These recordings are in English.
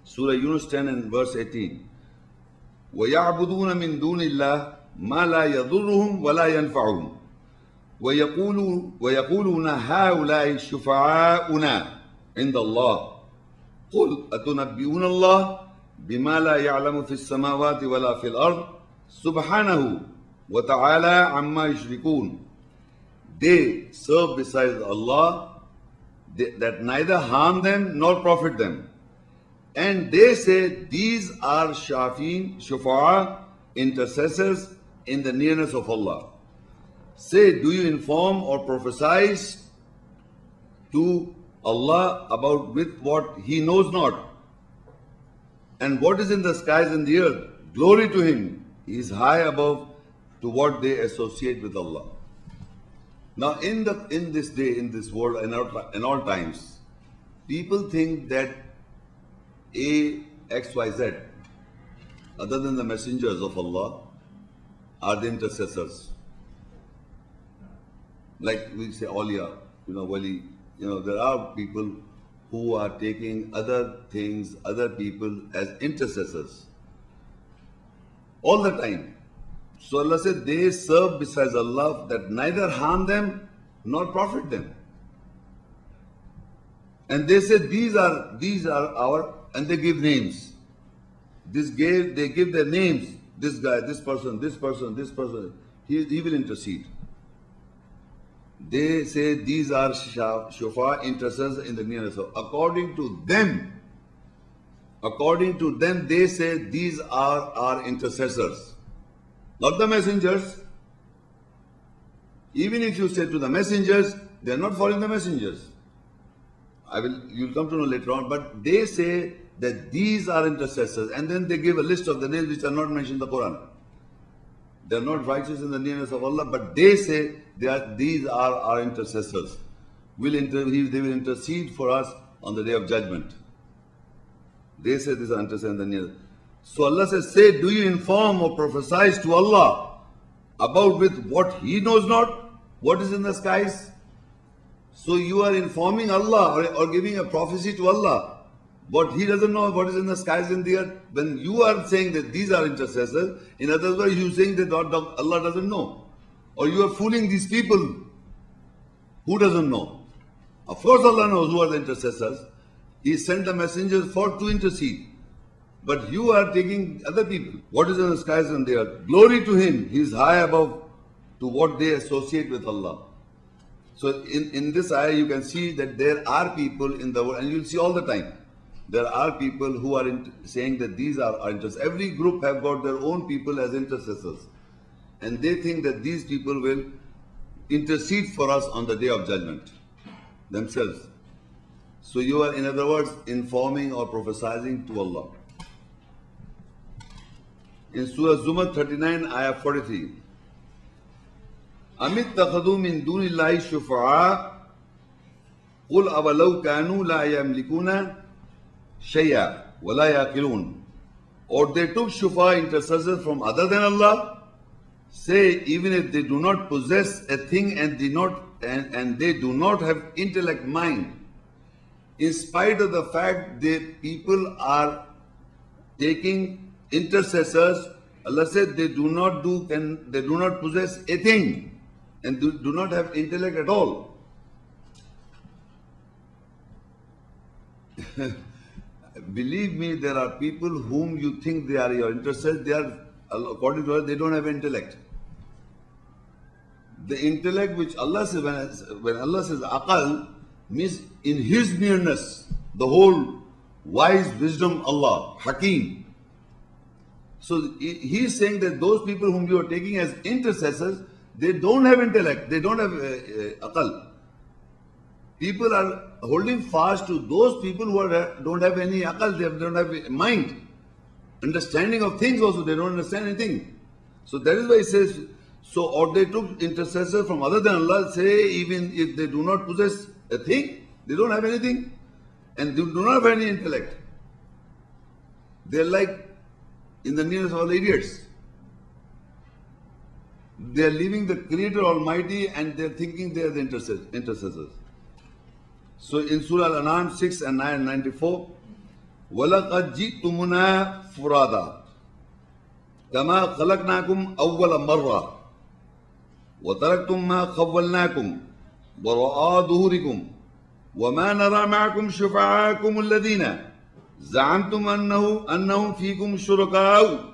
Surah Younus 10 and verse 18. وَيَعْبُدُونَ مِن دُونِ اللَّهِ مَا لَا يَضُرُّهُمْ وَلَا يَنْفَعُهُمْ وَيَقُولُونَ هَؤُلَاءِ شُفَعَاؤُنَا عِندَ اللَّهِ قُلْ أَتُنَبِّئُونَ اللَّهَ بِمَا لَا يَعْلَمُ فِي السَّمَاوَاتِ وَلَا فِي الْأَرْضِ سُبْحَانَهُ وَتَعَالَى عَمَّا يُشْرِكُونَ. They serve besides Allah that neither harm them nor profit them. And they say these are Shafa'at, intercessors in the nearness of Allah. Say, do you inform or prophesy to Allah about with what He knows not? And what is in the skies and the earth? Glory to Him. He is high above to what they associate with Allah. Now in this day, in this world, in all times, people think that X, Y, Z, other than the messengers of Allah, are the intercessors. Like we say awliya, wali, there are people who are taking other things, other people as intercessors all the time. So Allah said they serve besides Allah that neither harm them nor profit them. And they said these are our, and they give names. They give their names. This guy, this person, this person, this person. He will intercede. They say these are Shafaat, intercessors in the nearness. According to them, they say these are our intercessors, not the messengers. Even if you say to the messengers, they are not following the messengers. You'll come to know later on, but they say that these are intercessors, and then they give a list of the names which are not mentioned in the Quran. They are not righteous in the nearness of Allah, but they say these are our intercessors. They will intercede for us on the day of judgment. They say these are intercessors in the nearness. So Allah says, say, do you inform or prophesy to Allah about with what He knows not, what is in the skies? So you are informing Allah or giving a prophecy to Allah. But He doesn't know what is in the skies and the earth. When you are saying that these are intercessors, in other words, you are saying that Allah doesn't know. Or you are fooling these people. Who doesn't know? Of course Allah knows who are the intercessors. He sent the messengers to intercede. But you are taking other people. What is in the skies and the earth? Glory to Him. He is high above to what they associate with Allah. So in this ayah you can see that there are people in the world, and you will see all the time. There are people who are saying that these are our intercessors. Every group have got their own people as intercessors. And they think that these people will intercede for us on the day of judgment themselves. So you are, in other words, informing or prophesying to Allah. In Surah Zumar 39, ayah 43. Amit takhadu min dunillahi shufa'a qul awalau kanu la yamlikuna shay'a wa la yaqilun. Or they took shufa, intercessors, from other than Allah. Say, even if they do not possess a thing and they do not have intellect, mind, in spite of the fact that people are taking intercessors, Allah said they do not possess a thing and do not have intellect at all. Believe me, there are people whom you think they are your intercessors. They are, according to us, they don't have intellect. The intellect which Allah says, when Allah says aqal, means in His nearness, the whole wise wisdom Allah, Hakim. So He is saying that those people whom you are taking as intercessors, they don't have intellect, they don't have aqal. People are holding fast to those people who don't have any aqal, they don't have mind. Understanding of things also, they don't understand anything. So that is why He says, so or they took intercessors from other than Allah, say even if they do not possess a thing, they don't have anything, and they do not have any intellect. They are like in the nearness of all idiots. They are leaving the Creator Almighty and they are thinking they are the intercessors. So in Surah Al-Anam 6 and 9 and 94, وَلَقَدْ جِئْتُمُنَا فُرَادًا كَمَا خَلَقْنَاكُمْ أَوَّلَ مَرَّةٍ وَتَرَكْتُمْ مَا خَوَّلْنَاكُمْ وَرَآءَ ظُهُورِكُمْ وَمَا نَرَى مَعَكُمْ شُفَعَاءَكُمُ الَّذِينَ زَعَمْتُمْ أَنَّهُمْ فِيكُمْ شُرَكَاءُ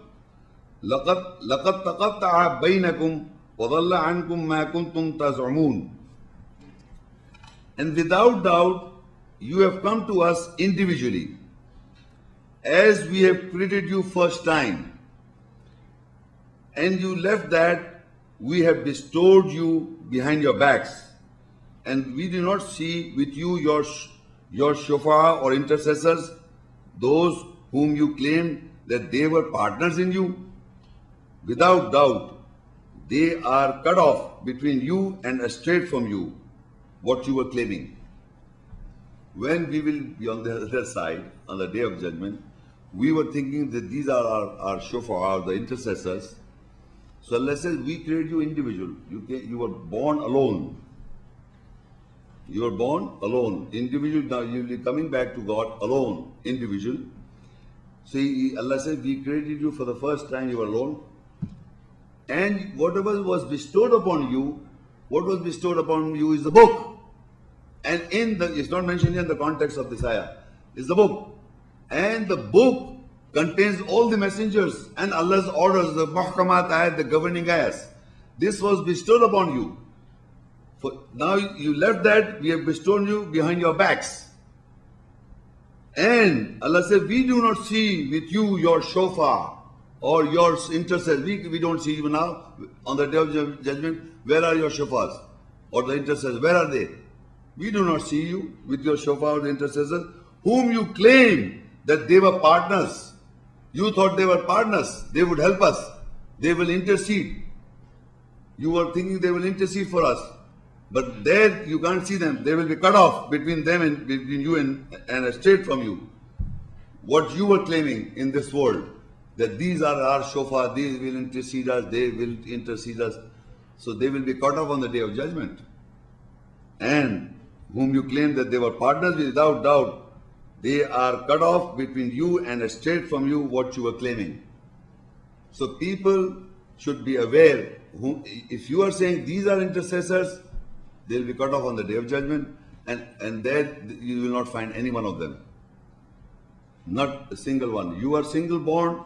لَقَدْ تَقَطَّعَ بَيْنَكُمْ وَضَلَّ عَنْكُمْ مَا كُنْتُمْ تَزْعُمُونَ. And without doubt, you have come to us individually, as we have created you first time, and you left that we have bestowed you behind your backs, and we do not see with you your shafa'a or intercessors, those whom you claim that they were partners in you. Without doubt, they are cut off between you and estranged from you, what you were claiming. When we will be on the other side, on the day of judgment, we were thinking that these are our shafa'a, the intercessors. So Allah says, we created you individual. You were born alone. You were born alone. Individual, now you will be coming back to God alone, individual. See, Allah says, we created you for the first time, you were alone. And whatever was bestowed upon you, what was bestowed upon you is the book. And it's not mentioned here in the context of this ayah, it's the book. And the book contains all the messengers and Allah's orders, the muhkamat ayat, the governing ayahs. This was bestowed upon you. Now you left that, we have bestowed you behind your backs. And Allah said, we do not see with you your shofar or your intercessors. We don't see you now. On the day of judgment, where are your shofars or the intercessors? Where are they? We do not see you with your shofar or the intercessors, whom you claim that they were partners. You thought they were partners. They would help us. They will intercede. You were thinking they will intercede for us. But there you can't see them. They will be cut off between them and between you and estranged from you. What you were claiming in this world, that these are our shofar, these will intercede us, they will intercede us. So they will be cut off on the day of judgment. And whom you claim that they were partners, without doubt, they are cut off between you and estranged from you what you were claiming. So people should be aware, if you are saying these are intercessors, they will be cut off on the day of judgment, and there you will not find any one of them. Not a single one. You are single born,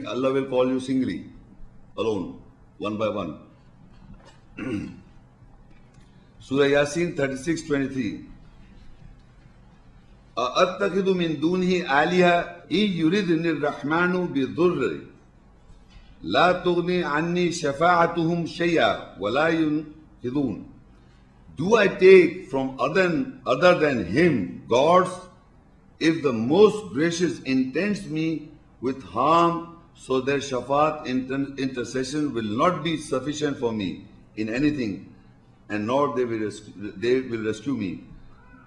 Allah will call you singly, alone, one by one. Surah Yaseen 36:23. أَأَتَّخِذُ مِن دُونِهِ آلِهَةً إِن يُرِدْنِ الرَّحْمَنُ بِضُرٍّ لَا تُغْنِي عَنِّي شَفَاعَتُهُمْ شَيْئًا وَلَا يُنْقِذُونَ. Do I take from other than Him gods, if the most gracious intends me with harm, so their Shafaat intercession will not be sufficient for me in anything, and nor they will rescue me.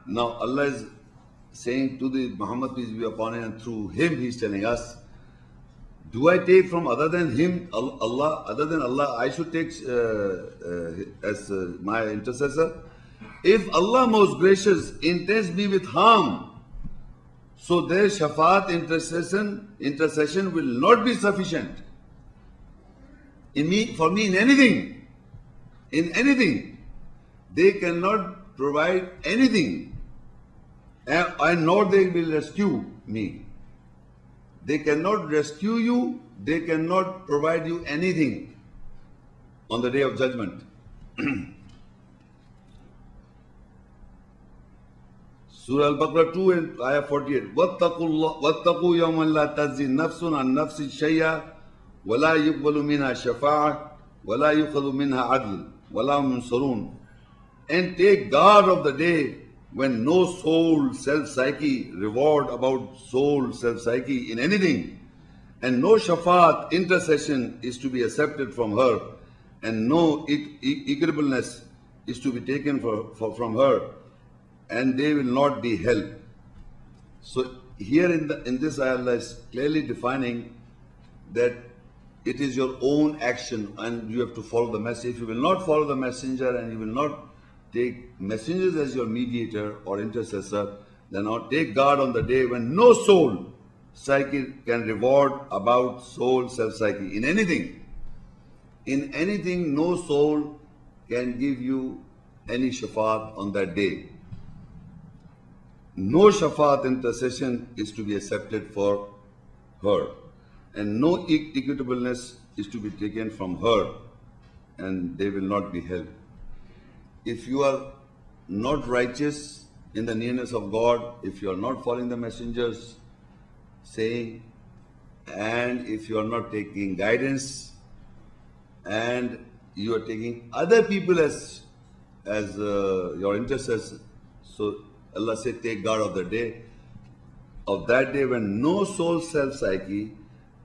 Now Allah is saying to the Muhammad, peace be upon him, and through him He is telling us, do I take from other than Him, Allah, other than Allah, I should take as my intercessor? If Allah most gracious intends me with harm, so their Shafaat intercession will not be sufficient for me in anything. In anything. They cannot provide anything, and nor they will rescue me. They cannot rescue you, they cannot provide you anything on the day of judgment. Surah Al-Baqara 2 and Ayah 48. وَاتَّقُوا يَوْمًا لَا تَجْزِي نَفْسٌ عَنْ نَفْسٍ شَيْئًا وَلَا يُقْبَلُ مِنْهَا شَفَاعَةٌ وَلَا يُؤْخَذُ مِنْهَا عَدْلٌ وَلَا هُمْ يُنصَرُونَ. And take guard of the day when no soul, self-psyche, reward about soul, self-psyche in anything, and no shafaat, intercession is to be accepted from her, and no equitableness is to be taken from her, and they will not be helped. So here in this ayah, Allah is clearly defining that it is your own action and you have to follow the message. If you will not follow the messenger and you will not take messengers as your mediator or intercessor, Then take guard on the day when no soul psyche can reward about soul self-psyche. In anything, no soul can give you any shafaat on that day. No shafaat intercession is to be accepted for her, and no equitableness is to be taken from her, and they will not be held. If you are not righteous in the nearness of God, if you are not following the messengers saying, and if you are not taking guidance, and you are taking other people as your intercessor, so Allah said, take guard of that day when no soul self-psyche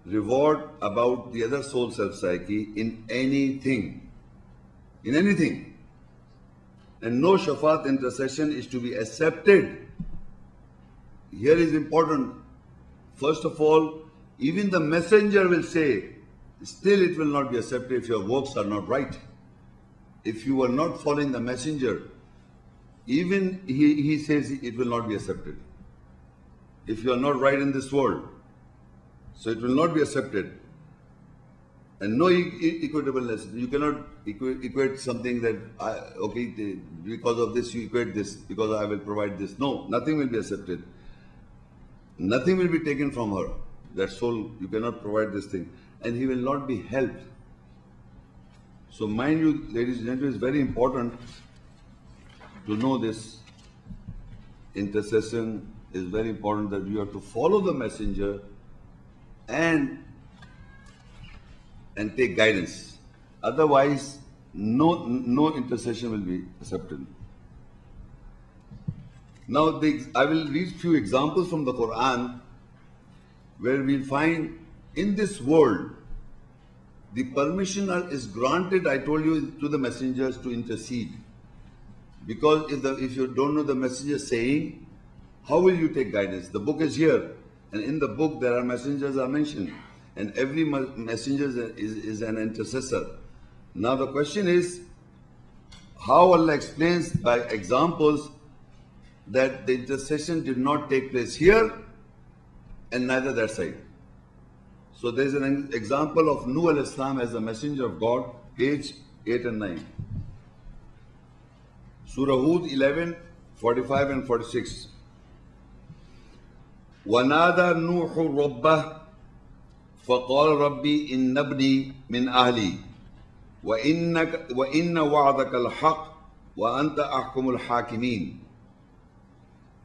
reward about the other soul self-psyche in anything. And no shafaat intercession is to be accepted. Here is important. First of all, even the messenger will say, still it will not be accepted if your works are not right. If you are not following the messenger, even he says it will not be accepted. If you are not right in this world, so it will not be accepted. And no equitableness. You cannot equate something that, because of this you equate this, because I will provide this. No, nothing will be accepted. Nothing will be taken from her. That soul, you cannot provide this thing. And he will not be helped. So mind you, ladies and gentlemen, it's very important to know this. Intercession is very important, that you have to follow the messenger and take guidance. Otherwise, no intercession will be accepted. Now, I will read few examples from the Quran where we'll find in this world the permission is granted, I told you, to the messengers to intercede. Because if you don't know the messenger saying, how will you take guidance? The book is here, and in the book there are messengers are mentioned, and every messenger is an intercessor. Now the question is, how Allah explains by examples that the intercession did not take place here and neither that side. So there is an example of Nuh al-Islam as the messenger of God, page 8 and 9. Surah Hud 11, 45 and 46. وَنَادَى نُوحُ رَبَّهُ فَقَالَ رَبِّي إِنَّ ابْنِي مِنْ أَهْلِي وَإِنَّ وَعْدَكَ الْحَقُّ وَأَنْتَ أَحْكَمُ الْحَاكِمِينَ.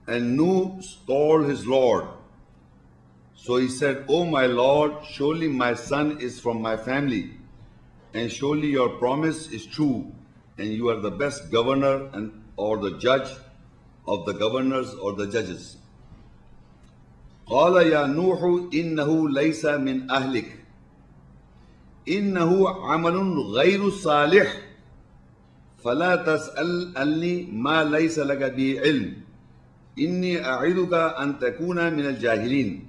And Nuh called his Lord. So he said, O my Lord, surely my son is from my family, and surely your promise is true, and you are the best governor or the judge of the governors or the judges. قال يا نوح إنه ليس من أهلك إنه عمل غير صالح فلا تسألني ما ليس لك به علم إني أعظك أن تكون من الجاهلين.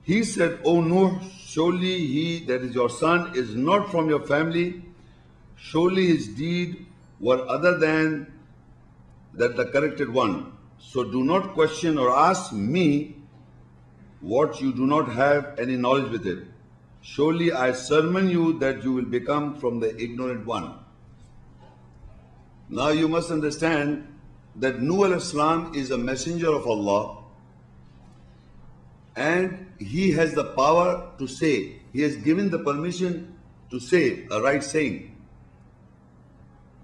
He said, O Nuh, surely he, that is your son, is not from your family. Surely his deed were other than that the corrected one. So do not question or ask me what you do not have any knowledge with it. Surely I sermon you that you will become from the ignorant one. Now you must understand that Nuh al-Islam is a messenger of Allah, and he has the power to say. He has given the permission to say a right saying.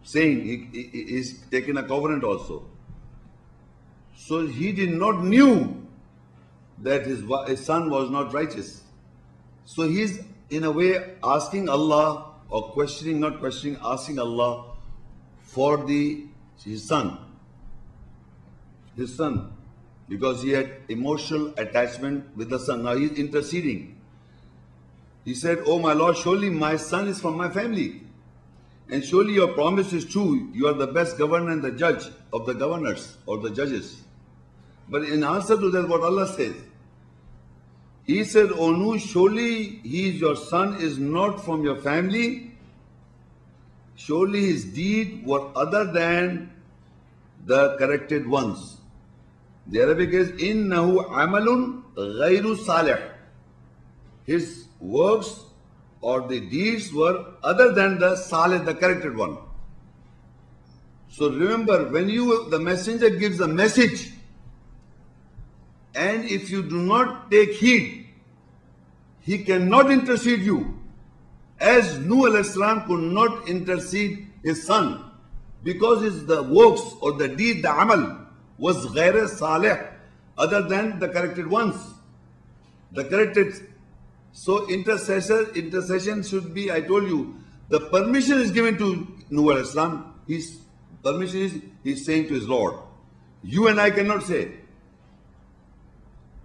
He is taken a covenant also. So he did not knew that his son was not righteous. So he is in a way asking Allah, or questioning, not questioning, asking Allah for his son. His son. Because he had emotional attachment with the son. Now he is interceding. He said, Oh my Lord, surely my son is from my family. And surely your promise is true. You are the best governor and the judge of the governors or the judges. But in answer to that, what Allah says, He said, O Nuh, surely your son is not from your family. Surely his deed were other than the corrected ones. The Arabic is innahu amalun ghayru salih. His works or the deeds were other than the salih, the corrected one. So remember, when the messenger gives a message, and if you do not take heed, he cannot intercede you. As Nuh alayhi salam could not intercede his son, because the works or the deed, the amal, was ghayr salih, other than the corrected ones. The corrected. So intercession should be, I told you, the permission is given to Nuh alayhi salam. His permission is, he's saying to his Lord. You and I cannot say.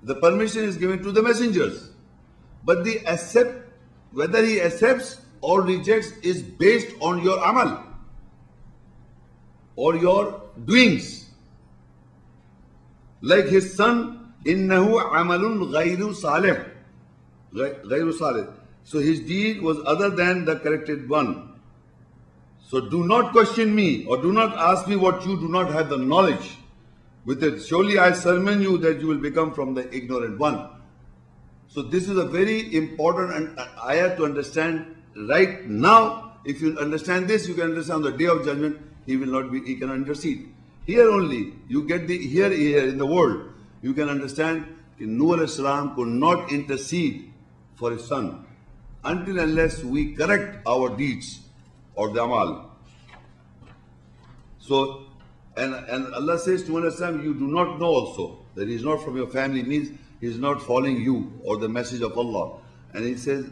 The permission is given to the messengers. But whether he accepts or rejects is based on your amal or your doings. Like his son, innahu amalun ghayru salih. Ghayru salih. So his deed was other than the corrected one. So do not question me or do not ask me what you do not have the knowledge with it. Surely I sermon you that you will become from the ignorant one. So this is a very important ayah to understand right now. If you understand this, you can understand on the day of judgment, he cannot intercede. Here only, you get here in the world, you can understand that Nuh alayhi salam could not intercede for his son until unless we correct our deeds or the amal. So, and Allah says to Nuh alayhi salam, you do not know also that he is not from your family, means he is not following you or the message of Allah. And he says,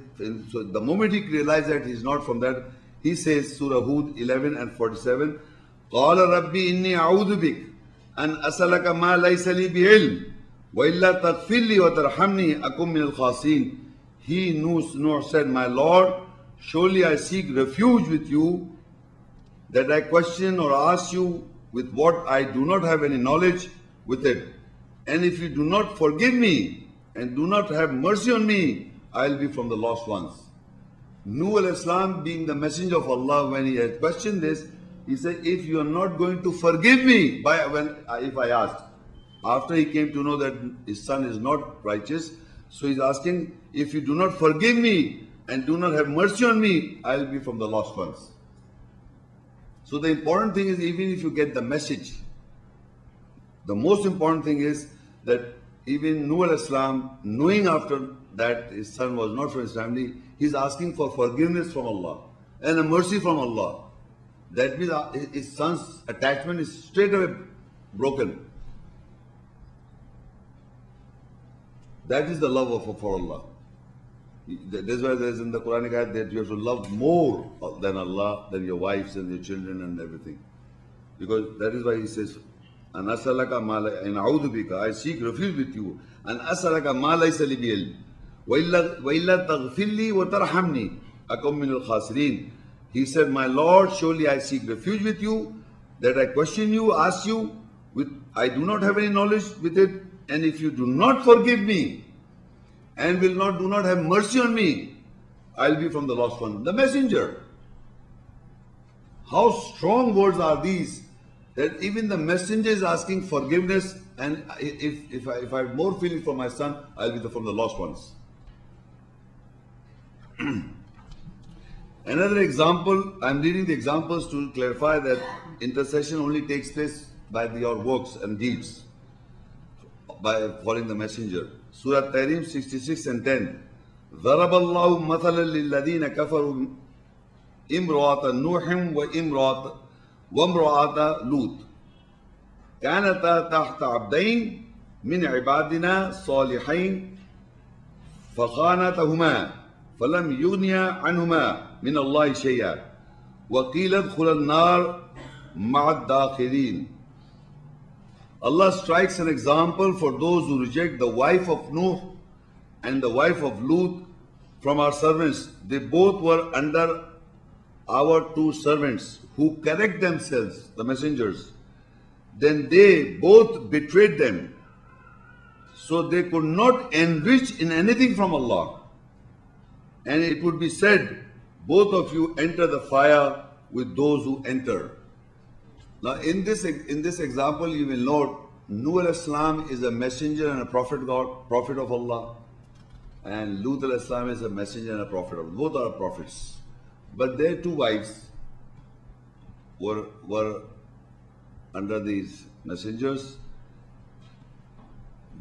so the moment he realized that he is not from that, he says, Surah Hud 11 and 47, قَالَ رَبِّي إِنِّي أَعُوذُ بِكَ أَنْ أَسْأَلَكَ مَا لَيْسَ لِي بِعِلْمٍ وَإِلَّا تَغْفِرْ لِي وَتَرْحَمْنِي أَكُنْ مِنَ الْخَاسِرِينَ. He, Nuh, said, my Lord, surely I seek refuge with you, that I question or ask you with what I do not have any knowledge with it. And if you do not forgive me and do not have mercy on me, I will be from the lost ones. Nuh alayhi salam, being the messenger of Allah, when he had questioned this, he said, if you are not going to forgive me, if I asked, after he came to know that his son is not righteous, so he's asking, if you do not forgive me and do not have mercy on me, I will be from the lost ones. So the important thing is, even if you get the message, the most important thing is that even Nuh alayhi salam, knowing after that his son was not from his family, he's asking for forgiveness from Allah and a mercy from Allah. That means his son's attachment is straight away broken. That is the love for Allah. That's why there is in the Quranic ayat that you have to love more than Allah, than your wives and your children and everything. Because that is why he says, and asalaka ma in a'udhu bika, I seek refuge with you. And asalaka ma laysa li bi'ilm. Wa illa taghfir li wa tarhamni akum min al-khasirin. He said, my Lord, surely I seek refuge with you, that I question you, ask you, I do not have any knowledge with it, and if you do not forgive me, and do not have mercy on me, I will be from the lost one. The messenger. How strong words are these, that even the messenger is asking forgiveness, and if I have more feeling for my son, I will be from the lost ones. Another example, I am reading the examples to clarify that intercession only takes place by your works and deeds, by following the messenger. Surah At-Tehreem 66 and 10. ضرب الله مثلا للذين كفروا امرأة نوح وامرأة لوط كانتا تحت عبدين من عبادنا صالحين فخانتهما فلم يغنيا عنهما من الله شيئا وقيل ادخلا النار مع الداخلين. Allah strikes an example for those who reject the wife of Nuh and the wife of Lut from our servants. They both were under our two servants who correct themselves, the messengers. Then they both betrayed them, so they could not enrich in anything from Allah. And it would be said, both of you enter the fire with those who enter. Now in this example you will note Nuh al-Islam is a messenger and a prophet of Allah. And Lut al-Islam is a messenger and a prophet of Allah. Both are prophets. But their two wives were under these messengers.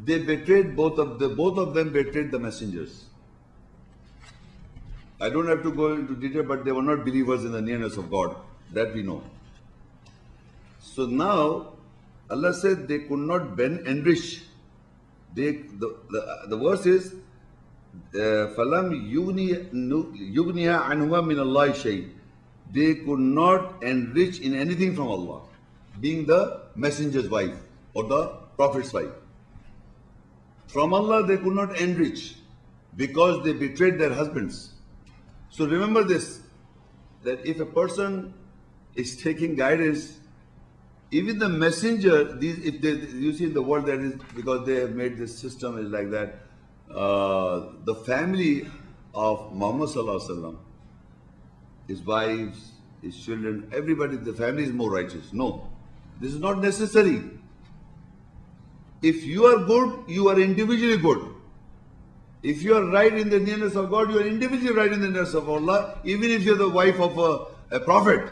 They betrayed both of them betrayed the messengers. I don't have to go into detail, but they were not believers in the nearness of God. That we know. So now, Allah said they could not enrich. The verse is, فَلَمْ يُغْنِيَ عَنْهُمَا مِنَ اللَّهِ شَيْءٍ. They could not enrich in anything from Allah, being the messenger's wife or the prophet's wife. From Allah they could not enrich because they betrayed their husbands. So remember this, that if a person is taking guidance, even the messenger, you see in the world that is, because they have made this system is like that, the family of Muhammad sallallahu alaihi wasallam, his wives, his children, everybody, the family is more righteous. No, this is not necessary. If you are good, you are individually good. If you are right in the nearness of God, you are individually right in the nearness of Allah, even if you are the wife of a prophet.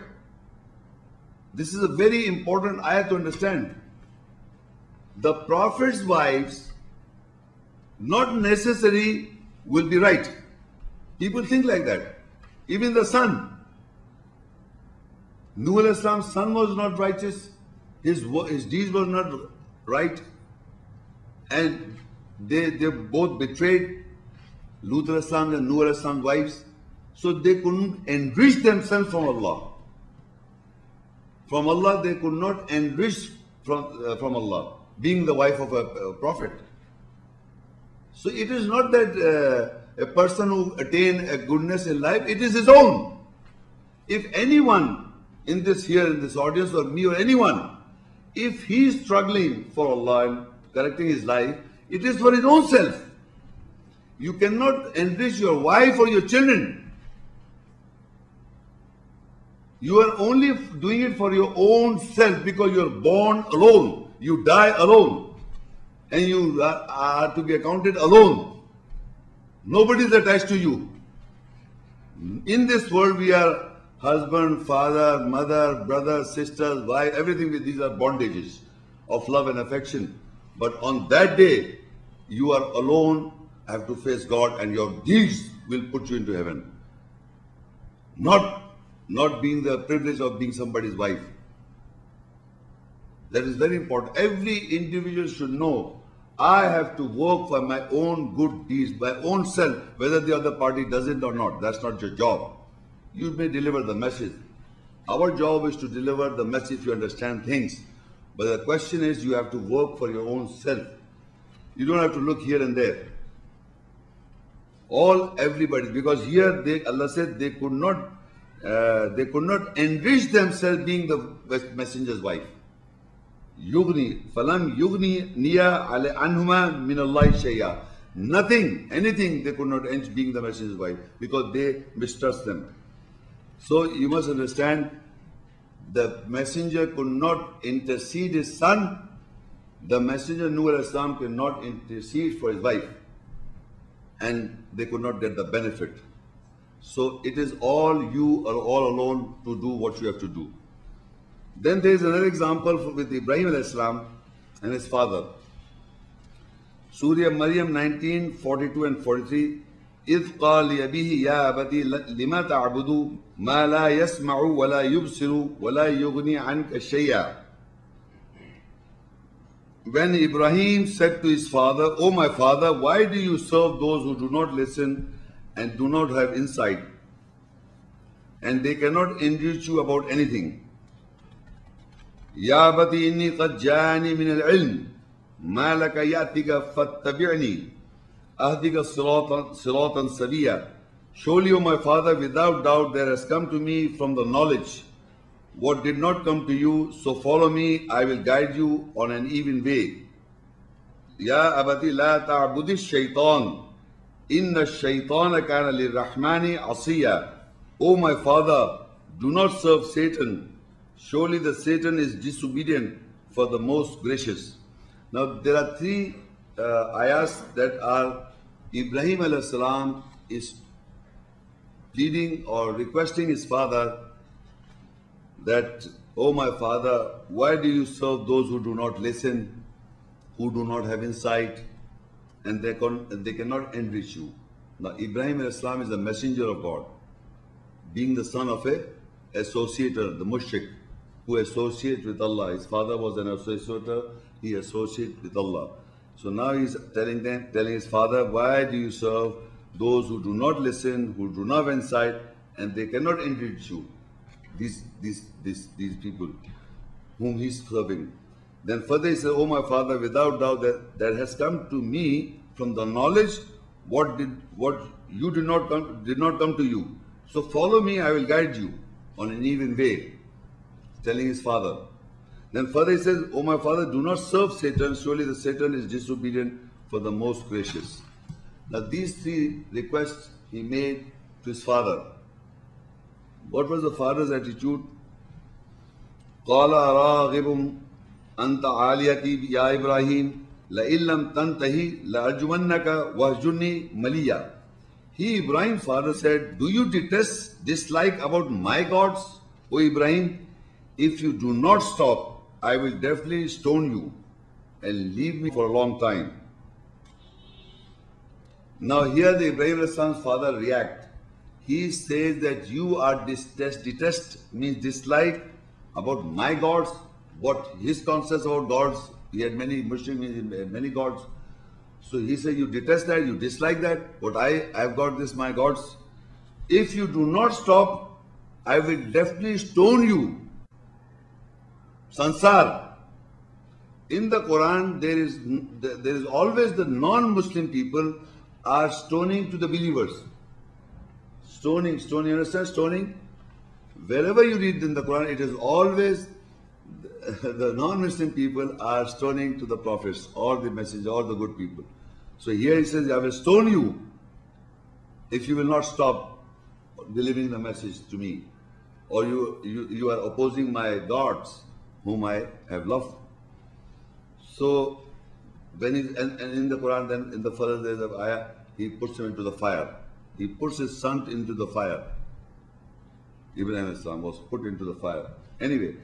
This is a very important ayah to understand. The prophet's wives not necessarily will be right. People think like that. Even the son. Nuh al-Islam's son was not righteous. His deeds were not right. And they both betrayed Lut al-Islam and Nuh al-Islam's wives. So they couldn't enrich themselves from Allah. From Allah they could not enrich from Allah, being the wife of a prophet. So it is not that a person who attained a goodness in life, it is his own. If anyone in this audience or me or anyone, if he is struggling for Allah and correcting his life, it is for his own self. You cannot enrich your wife or your children. You are only doing it for your own self because you are born alone. You die alone. And you are to be accounted alone. Nobody is attached to you. In this world we are husband, father, mother, brother, sisters, wife, everything. These are bondages of love and affection. But on that day, you are alone, have to face God, and your deeds will put you into heaven. Not being the privilege of being somebody's wife. That is very important. Every individual should know, I have to work for my own good deeds, my own self, whether the other party does it or not. That's not your job. You may deliver the message. Our job is to deliver the message if you understand things. But the question is, you have to work for your own self. You don't have to look here and there. Everybody, because here Allah said they could not enrich themselves being the messenger's wife. Falam yugni niya anhuma min Allah shay'a. Nothing, anything they could not enrich being the messenger's wife because they mistrust them. So you must understand, the messenger could not intercede his son. The messenger Nuh al-Islam could not intercede for his wife. And they could not get the benefit. So it is you are all alone to do what you have to do. Then there is another example with Ibrahim al-Islam and his father. Surah Maryam 19, 42 and 43. إِذْ قَالَ لِأَبِيهِ يَا أَبَتِي لِمَا تَعْبُدُ مَا لَا يَسْمَعُ وَلَا يُبْصِرُ وَلَا يُغْنِي عَنْكَ شَيْئًا. When Ibrahim said to his father, O my father, why do you serve those who do not listen and do not have insight, and they cannot enrich you about anything? Ya abati inni qad ja'ani min al-ilm ma laka ya'tika fattabi'ni ahdika siratan sawiya. Surely, O my father, without doubt there has come to me from the knowledge what did not come to you, so follow me, I will guide you on an even way. Ya abati la ta'budi shaitan, inna shaitana kana lirrahmani asiya. O my father, do not serve Satan. Surely the Satan is disobedient for the most gracious. Now there are three ayahs that are Ibrahim alayhi salam is pleading or requesting his father that, "Oh my father, why do you serve those who do not listen, who do not have insight, and they cannot enrich you?" Now Ibrahim alayhi salam is a messenger of God, being the son of a associator, the mushrik, who associates with Allah. His father was an associator, he associates with Allah. So now he's telling his father, why do you serve those who do not listen, who do not have insight, and they cannot enrich you? These people whom he's serving. Then further he says, "Oh my father, without doubt that has come to me from the knowledge what you did not come to you. So follow me, I will guide you on an even way." Telling his father. Then further he says, "Oh my father, do not serve Satan, surely the Satan is disobedient for the most gracious." Now these three requests he made to his father. What was the father's attitude? قَالَ رَاغِبٌ أَنْتَ عَالِيَتِي يَا إِبْرَاهِيمُ لَإِن لَمْ تَنْتَهِ لَأَرْجُمَنَّكَ وَاهْجُرْنِي مَلِيًّا. He, Ibrahim's father, said, "Do you dislike about my gods, O Ibrahim? If you do not stop, I will definitely stone you and leave me for a long time." Now here the Ibrahim son's father react. He says that you are detest means dislike about my gods, what his concepts about gods. He had many Muslims, many gods. So he said, you detest that, you dislike that, but I've got this, my gods. If you do not stop, I will definitely stone you. Sansar. In the Quran, there is always the non-Muslim people are stoning to the believers. Stoning, you understand stoning? Wherever you read in the Quran, it is always the non-Muslim people are stoning to the prophets or the messengers or the good people. So here he says, I will stone you if you will not stop delivering the message to me, or you are opposing my gods whom I have loved. So when and in the Quran, then in the further days of ayah, he puts him into the fire. He puts his son into the fire. Ibrahim Islam was put into the fire. Anyway,